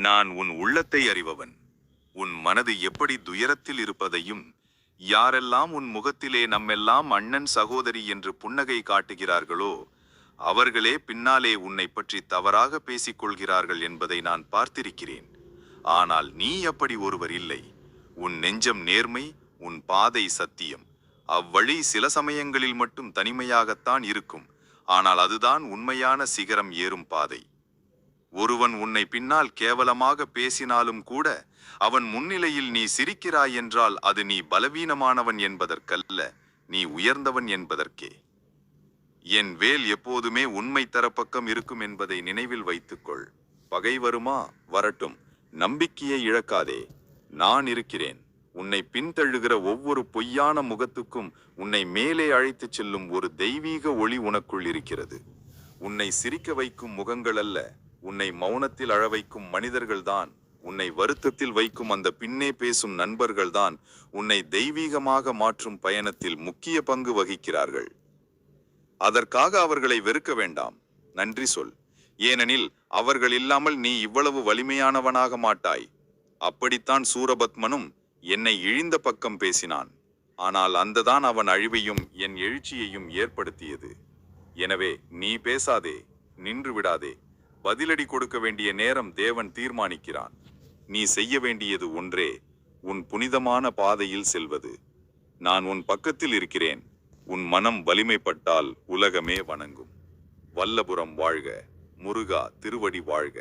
நான் உன் உள்ளத்தை அறிபவன். உன் மனது எப்படி துயரத்தில் இருப்பதையும், யாரெல்லாம் உன் முகத்திலே நம்மெல்லாம் அண்ணன் சகோதரி என்று புன்னகை காட்டுகிறார்களோ அவர்களே பின்னாலே உன்னை பற்றி தவறாக பேசிக் கொள்கிறார்கள் என்பதை நான் பார்த்திருக்கிறேன். ஆனால் நீ அப்படி ஒருவர் இல்லை. உன் நெஞ்சம் நேர்மை, உன் பாதை சத்தியம். அவ்வழி சில சமயங்களில் மட்டும் தனிமையாகத்தான் இருக்கும். ஆனால் அதுதான் உண்மையான சிகரம் ஏறும் பாதை. ஒருவன் உன்னை பின்னால் கேவலமாக பேசினாலும் கூட அவன் முன்னிலையில் நீ சிரிக்கிறாய் என்றால் அது நீ பலவீனமானவன் என்பதற்கல்ல, நீ உயர்ந்தவன் என்பதற்கே. என் வேல் எப்போதுமே உண்மை தரப்பக்கம் இருக்கும் என்பதை நினைவில் வைத்துக்கொள். பகை வருமா வரட்டும், நம்பிக்கையை இழக்காதே. நான் இருக்கிறேன். உன்னை பின்தழுகிற ஒவ்வொரு பொய்யான முகத்துக்கும் உன்னை மேலே அழைத்துச் செல்லும் ஒரு தெய்வீக ஒளி உனக்குள் இருக்கிறது. உன்னை சிரிக்க வைக்கும் முகங்கள் அல்ல, உன்னை மௌனத்தில் அழ வைக்கும் மனிதர்கள்தான், உன்னை வருத்தத்தில் வைக்கும் அந்த பின்னே பேசும் நண்பர்கள்தான் உன்னை தெய்வீகமாக மாற்றும் பயணத்தில் முக்கிய பங்கு வகிக்கிறார்கள். அதற்காக அவர்களை வெறுக்க வேண்டாம், நன்றி சொல். ஏனெனில் அவர்கள் இல்லாமல் நீ இவ்வளவு வலிமையானவனாக மாட்டாய். அப்படித்தான் சூரபத்மனும் என்னை இழிந்த பக்கம் பேசினான். ஆனால் அந்ததான் அவன் அழிவையும் என் எழுச்சியையும் ஏற்படுத்தியது. எனவே நீ பேசாதே, நின்று விடாதே. பதிலடி கொடுக்க வேண்டிய நேரம் தேவன் தீர்மானிக்கிறான். நீ செய்ய வேண்டியது ஒன்றே, உன் புனிதமான பாதையில் செல்வது. நான் உன் பக்கத்தில் இருக்கிறேன். உன் மனம் வலிமைப்பட்டால் உலகமே வணங்கும். வல்லபுரம் வாழ்க, முருகா திருவடி வாழ்க.